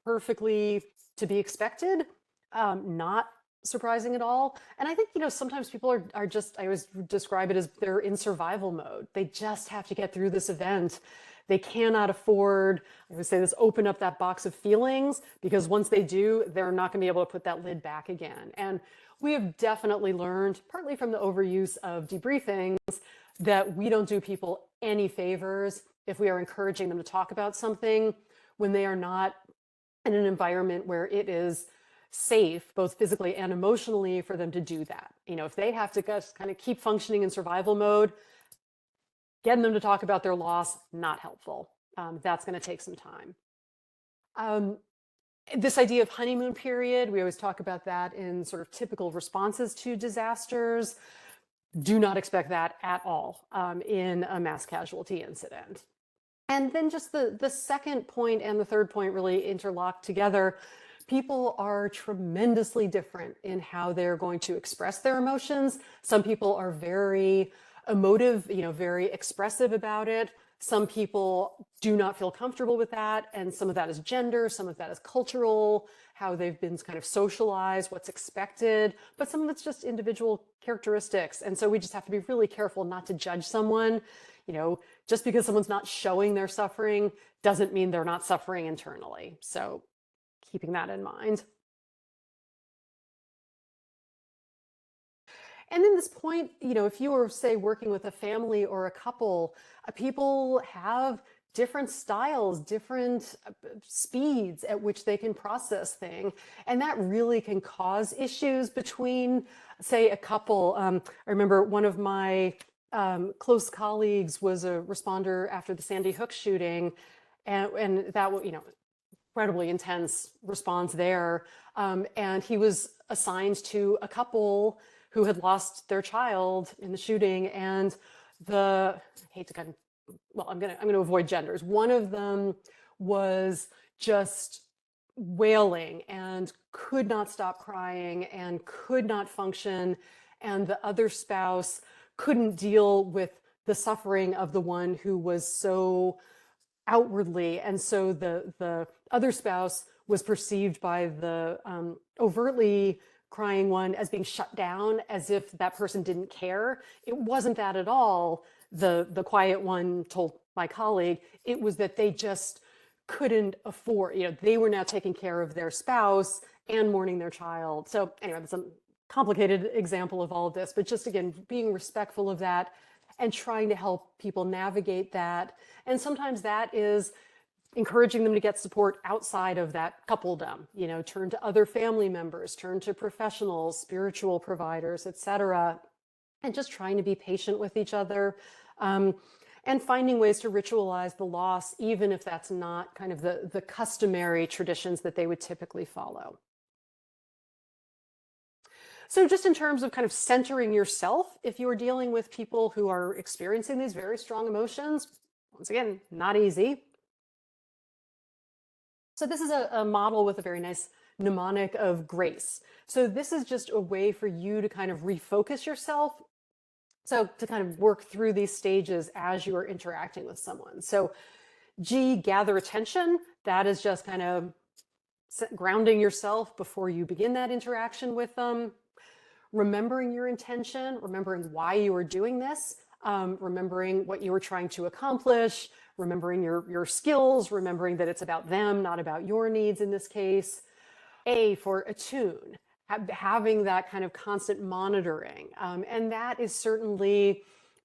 Perfectly to be expected. Not surprising at all. And I think, sometimes people are just, I always describe it as they're in survival mode. They just have to get through this event. They cannot afford, I would say this, open up that box of feelings, because once they do, they're not going to be able to put that lid back again. And we have definitely learned, partly from the overuse of debriefings, that we don't do people any favors if we are encouraging them to talk about something when they are not in an environment where it is safe, both physically and emotionally, for them to do that. If they have to just kind of keep functioning in survival mode, getting them to talk about their loss, not helpful. That's going to take some time. This idea of honeymoon period, we always talk about that in sort of typical responses to disasters. Do not expect that at all in a mass casualty incident. And then just the second point and the third point really interlock together. People are tremendously different in how they're going to express their emotions. Some people are very emotive, very expressive about it. Some people do not feel comfortable with that, and some of that is gender, some of that is cultural, how they've been kind of socialized, what's expected, but some of it's just individual characteristics. And so we just have to be really careful not to judge someone. Just because someone's not showing their suffering doesn't mean they're not suffering internally. So keeping that in mind. And in this point, if you were, say, working with a family or a couple, people have different styles, different speeds at which they can process things. And that really can cause issues between, say, a couple. I remember one of my close colleagues was a responder after the Sandy Hook shooting. And that, incredibly intense response there. And he was assigned to a couple who had lost their child in the shooting, and I hate to I'm gonna avoid genders. One of them was just wailing and could not stop crying and could not function, and the other spouse couldn't deal with the suffering of the one who was so outwardly, and so the other spouse was perceived by the overtly crying one as being shut down, as if that person didn't care. It wasn't that at all. The quiet one told my colleague it was that they just couldn't afford, they were now taking care of their spouse and mourning their child. So anyway, that's a complicated example of all of this, but just again, being respectful of that and trying to help people navigate that. And sometimes that is encouraging them to get support outside of that coupledom, turn to other family members, turn to professionals, spiritual providers, etc., and just trying to be patient with each other, and finding ways to ritualize the loss, even if that's not kind of the customary traditions that they would typically follow. So just in terms of kind of centering yourself, if you are dealing with people who are experiencing these very strong emotions, once again, not easy. So this is a model with a very nice mnemonic of grace. So this is just a way for you to kind of refocus yourself. So to kind of work through these stages as you are interacting with someone. So G, gather attention. That is just kind of grounding yourself before you begin that interaction with them. Remembering your intention, remembering why you are doing this, remembering what you were trying to accomplish, remembering your skills, remembering that it's about them, not about your needs in this case. A, for attune, having that kind of constant monitoring. And that is certainly,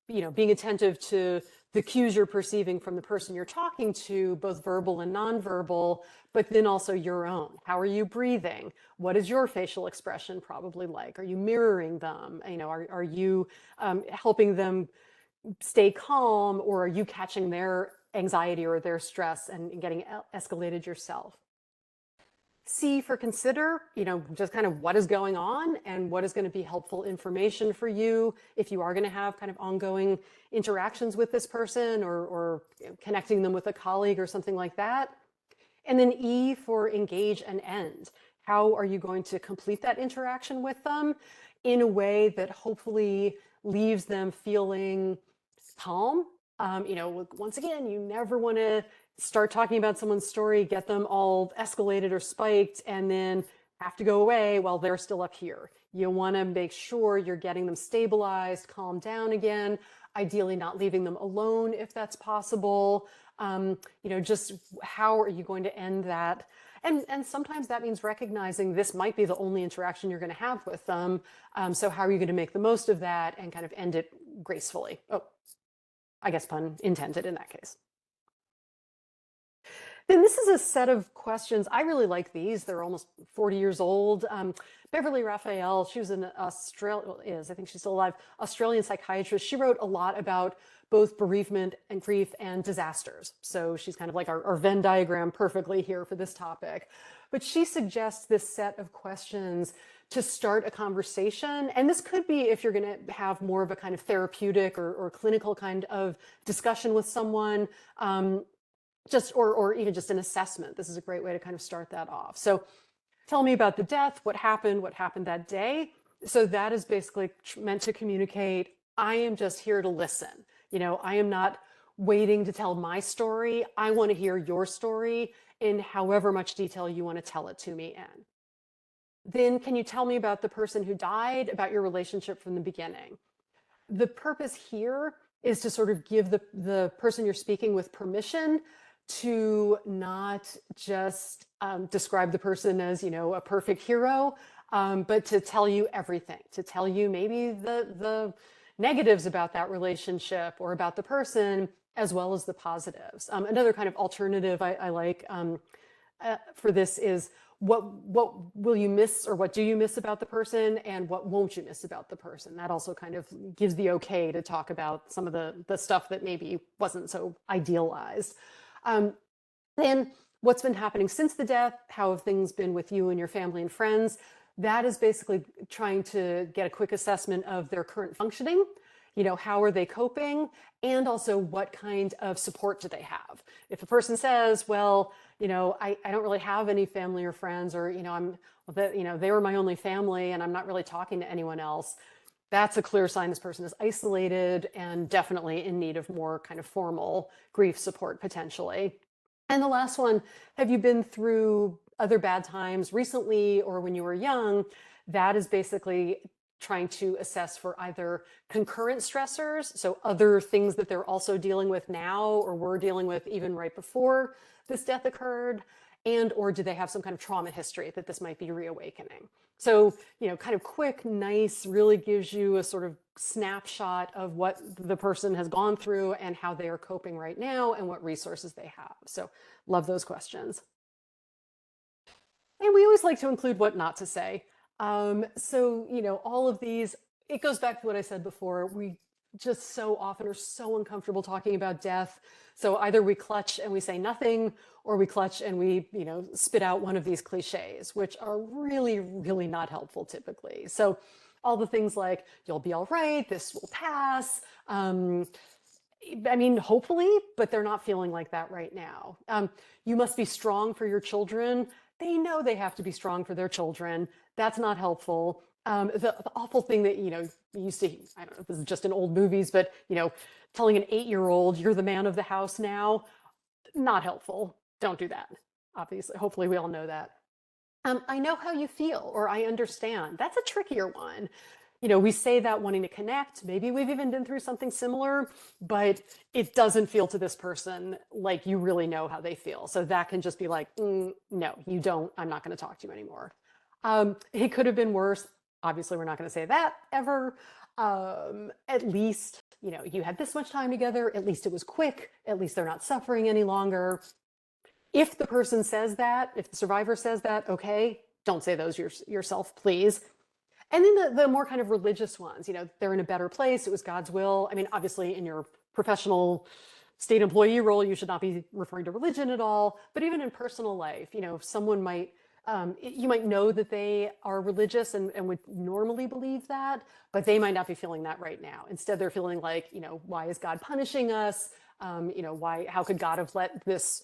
being attentive to the cues you're perceiving from the person you're talking to, both verbal and nonverbal, but then also your own. How are you breathing? What is your facial expression probably like? Are you mirroring them? Are you helping them stay calm, or are you catching their anxiety or their stress and getting escalated yourself? C, for consider, just kind of what is going on and what is going to be helpful information for you if you are going to have kind of ongoing interactions with this person, or connecting them with a colleague or something like that. And then E, for engage and end. How are you going to complete that interaction with them in a way that hopefully leaves them feeling calm? Once again, you never want to start talking about someone's story, get them all escalated or spiked, and then have to go away while they're still up here. You want to make sure you're getting them stabilized, calm down again, ideally not leaving them alone if that's possible. Just how are you going to end that? And sometimes that means recognizing this might be the only interaction you're going to have with them. So how are you going to make the most of that and kind of end it gracefully? Oh, I guess pun intended in that case. Then this is a set of questions. I really like these. They're almost 40 years old. Beverly Raphael, she was an I think she's still alive, Australian psychiatrist. She wrote a lot about both bereavement and grief and disasters. So she's kind of like our Venn diagram perfectly here for this topic. But she suggests this set of questions to start a conversation. And this could be if you're going to have more of a kind of therapeutic or clinical kind of discussion with someone. Or even just an assessment. This is a great way to kind of start that off. So tell me about the death, what happened that day. So that is basically meant to communicate, I am just here to listen. I am not waiting to tell my story. I want to hear your story in however much detail you want to tell it to me in. Then can you tell me about the person who died, about your relationship from the beginning? The purpose here is to sort of give the person you're speaking with permission to not just describe the person as, a perfect hero, but to tell you everything, to tell you maybe the negatives about that relationship or about the person, as well as the positives. Another kind of alternative I like for this is what will you miss, or what do you miss about the person, and what won't you miss about the person? That also kind of gives the okay to talk about some of the stuff that maybe wasn't so idealized. Then what's been happening since the death? How have things been with you and your family and friends? That is basically trying to get a quick assessment of their current functioning. How are they coping? And also, what kind of support do they have? If a person says, well, I don't really have any family or friends, or, they were my only family and I'm not really talking to anyone else, that's a clear sign this person is isolated and definitely in need of more kind of formal grief support potentially. And the last one, have you been through other bad times recently or when you were young? That is basically trying to assess for either concurrent stressors, so other things that they're also dealing with now or were dealing with even right before this death occurred, and or do they have some kind of trauma history that this might be reawakening? So, kind of quick, nice, really gives you a sort of snapshot of what the person has gone through and how they are coping right now and what resources they have. So love those questions. And we always like to include what not to say. So, all of these, it goes back to what I said before. We just so often are so uncomfortable talking about death. So either we clutch and we say nothing, or we clutch and we, spit out one of these cliches, which are really, really not helpful typically. So all the things like, you'll be all right, this will pass. Hopefully, but they're not feeling like that right now. You must be strong for your children. They know they have to be strong for their children. That's not helpful. The awful thing that, you used to, I don't know if this is just in old movies, but, telling an 8-year-old, you're the man of the house now, not helpful. Don't do that. Obviously, hopefully we all know that. I know how you feel, or I understand. That's a trickier one. We say that wanting to connect. Maybe we've even been through something similar, but it doesn't feel to this person like you really know how they feel. So that can just be like, no, you don't. I'm not going to talk to you anymore. It could have been worse. Obviously, we're not going to say that ever. At least, you had this much time together. At least it was quick. At least they're not suffering any longer. If the person says that, if the survivor says that, okay, don't say those yourself, please. And then the more kind of religious ones, they're in a better place. It was God's will. Obviously in your professional state employee role, you should not be referring to religion at all. But even in personal life, someone might, you might know that they are religious and would normally believe that, but they might not be feeling that right now. Instead, they're feeling like, why is God punishing us? How could God have let this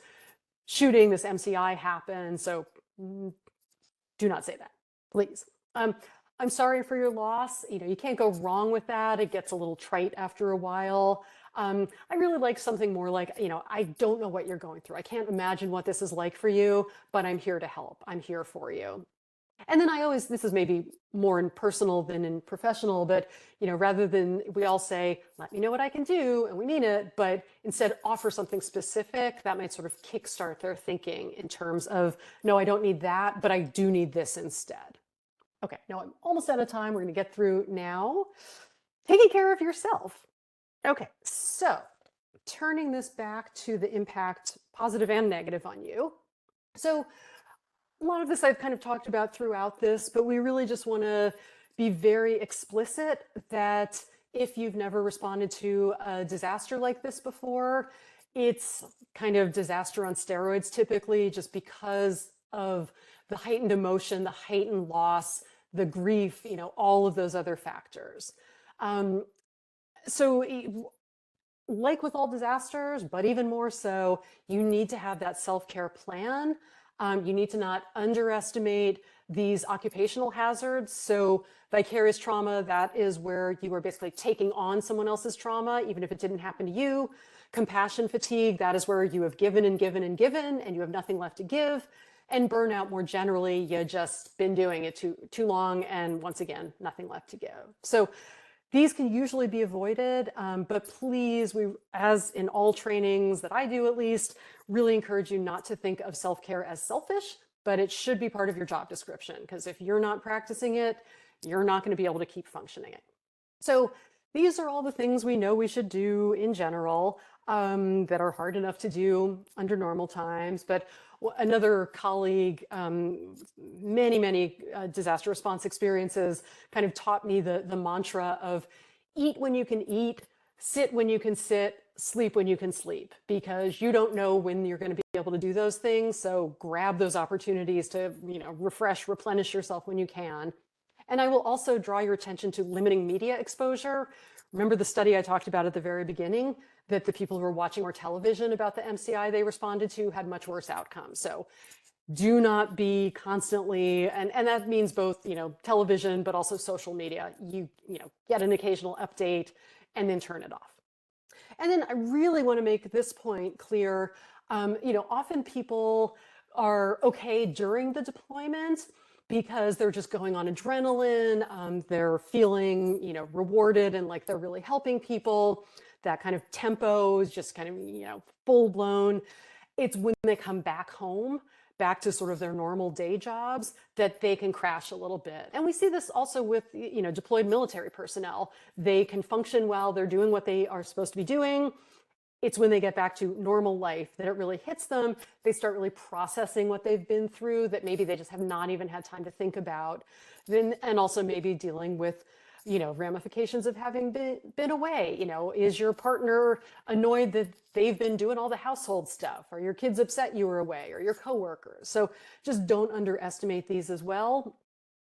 shooting, this MCI happen? So do not say that, please. I'm sorry for your loss. You can't go wrong with that. It gets a little trite after a while. I really like something more like, I don't know what you're going through. I can't imagine what this is like for you, but I'm here to help. I'm here for you. And then this is maybe more in personal than in professional, but, rather than we all say, let me know what I can do, and we mean it, but instead offer something specific that might sort of kickstart their thinking in terms of, no, I don't need that, but I do need this instead. Okay, now I'm almost out of time. We're going to get through now. Taking care of yourself. Okay, so turning this back to the impact, positive and negative, on you. So a lot of this I've kind of talked about throughout this, but we really just want to be very explicit that if you've never responded to a disaster like this before, it's kind of disaster on steroids typically, just because of the heightened emotion, the heightened loss, the grief, all of those other factors. So like with all disasters, but even more so, you need to have that self-care plan. You need to not underestimate these occupational hazards. So vicarious trauma, that is where you are basically taking on someone else's trauma, even if it didn't happen to you. Compassion fatigue, that is where you have given and given and given, and you have nothing left to give. And burnout, more generally, you just been doing it too long, and once again, nothing left to give. So these can usually be avoided, but please, as in all trainings that I do at least, really encourage you not to think of self-care as selfish, but it should be part of your job description, because if you're not practicing it, you're not going to be able to keep functioning it. So these are all the things we know we should do in general that are hard enough to do under normal times. But another colleague, many disaster response experiences, kind of taught me the mantra of eat when you can eat, sit when you can sit, sleep when you can sleep, because you don't know when you're going to be able to do those things. So grab those opportunities to, refresh, replenish yourself when you can. And I will also draw your attention to limiting media exposure. Remember the study I talked about at the very beginning, that the people who were watching more television about the MCI they responded to had much worse outcomes. So do not be constantly, and that means both, television, but also social media. You get an occasional update and then turn it off. And then I really want to make this point clear. Often people are okay during the deployment because they're just going on adrenaline. They're feeling, rewarded and like they're really helping people. That kind of tempo is just kind of, full blown. It's when they come back home, back to sort of their normal day jobs, that they can crash a little bit. And we see this also with, deployed military personnel. They can function well, they're doing what they are supposed to be doing. It's when they get back to normal life that it really hits them. They start really processing what they've been through that maybe they just have not even had time to think about. And also maybe dealing with, ramifications of having been away. Is your partner annoyed that they've been doing all the household stuff? Are your kids upset you were away, or your coworkers? So just don't underestimate these as well.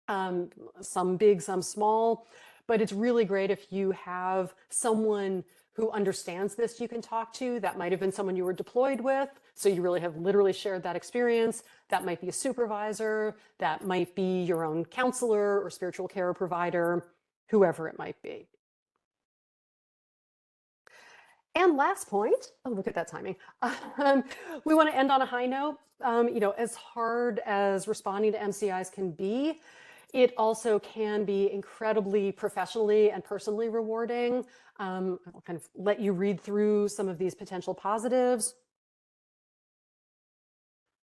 Some big, some small, but it's really great if you have someone who understands this you can talk to. That might have been someone you were deployed with, so you really have literally shared that experience. That might be a supervisor, that might be your own counselor or spiritual care provider, whoever it might be. And last point, oh, look at that timing. We want to end on a high note. As hard as responding to MCIs can be, it also can be incredibly professionally and personally rewarding. I'll kind of let you read through some of these potential positives.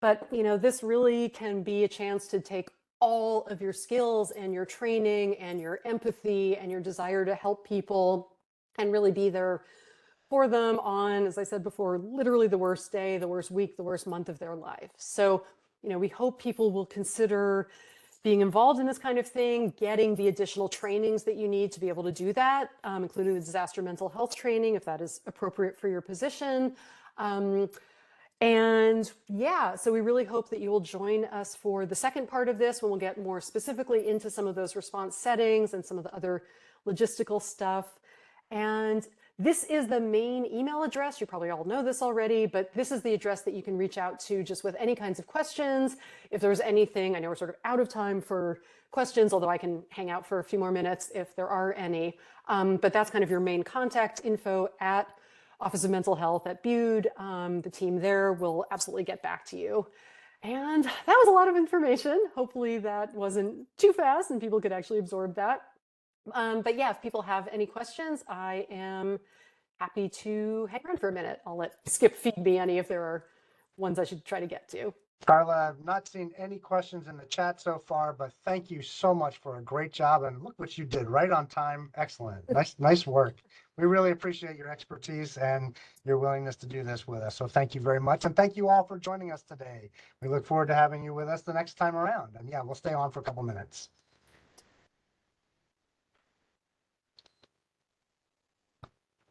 But, this really can be a chance to take all of your skills and your training and your empathy and your desire to help people and really be there for them on, as I said before, literally the worst day, the worst week, the worst month of their life. So, we hope people will consider being involved in this kind of thing, getting the additional trainings that you need to be able to do that, including the disaster mental health training, if that is appropriate for your position. And yeah, so we really hope that you will join us for the second part of this, when we'll get more specifically into some of those response settings and some of the other logistical stuff. And this is the main email address. You probably all know this already, but this is the address that you can reach out to just with any kinds of questions. If there's anything, I know we're sort of out of time for questions, although I can hang out for a few more minutes if there are any. But that's kind of your main contact info at Office of Mental Health at Bude. The team there will absolutely get back to you. And that was a lot of information. Hopefully that wasn't too fast and people could actually absorb that. But yeah, if people have any questions, I am happy to hang around for a minute. I'll let Skip feed me any if there are ones I should try to get to. Carla, I've not seen any questions in the chat so far, but thank you so much for a great job. And look what you did, right on time. Excellent. Nice work. We really appreciate your expertise and your willingness to do this with us. So thank you very much. And thank you all for joining us today. We look forward to having you with us the next time around. And yeah, we'll stay on for a couple minutes.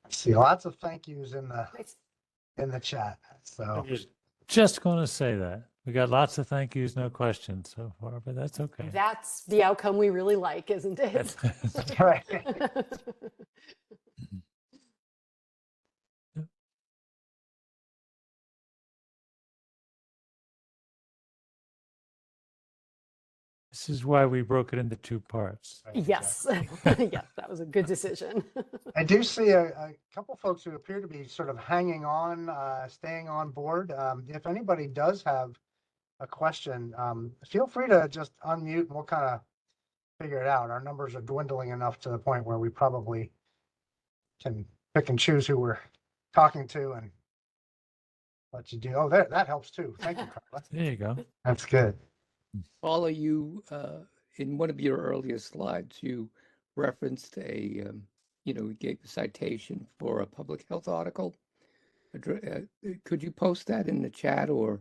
I see lots of thank yous in the chat. So I was just going to say that. We got lots of thank yous, no questions so far, but that's okay. That's the outcome we really like, isn't it? that's right. This is why we broke it into two parts. Right, Yes, yes, that was a good decision. I do see a couple folks who appear to be sort of hanging on, staying on board. If anybody does have a question, feel free to just unmute and we'll kind of figure it out. Our numbers are dwindling enough to the point where we probably can pick and choose who we're talking to and let you do. Oh, there, that helps too. Thank you, Carla. There you go. That's good. Paula, you, in one of your earlier slides, you referenced you gave a citation for a public health article. Could you post that in the chat or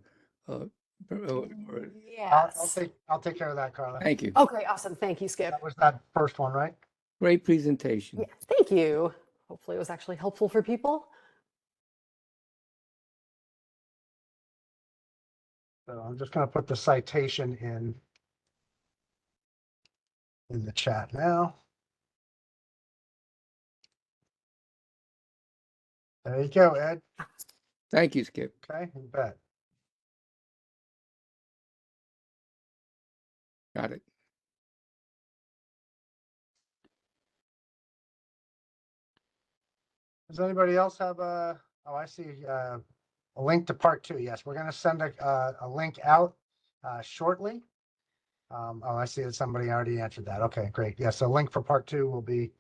Yes. I'll take care of that, Carla. thank you. Okay, awesome. Thank you, Skip. That was that first one, right? Great presentation. Yes, thank you. Hopefully it was actually helpful for people. So I'm just going to put the citation in the chat now. There you go, Ed. Thank you, Skip. Okay, you bet. Got it. Does anybody else have oh, I see a link to part 2. Yes, we're going to send a link out shortly. Oh, I see that somebody already answered that. Okay, great. Yes, so link for part 2 will be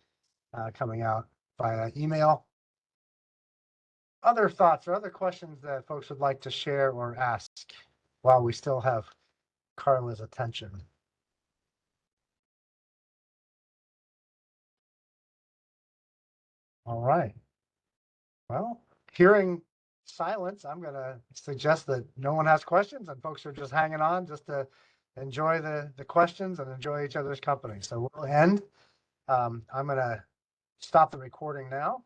coming out via email. Other thoughts or other questions that folks would like to share or ask while we still have Carla's attention? All right. Well, hearing silence, I'm going to suggest that no one has questions and folks are just hanging on just to enjoy the questions and enjoy each other's company. So we'll end. I'm going to stop the recording now.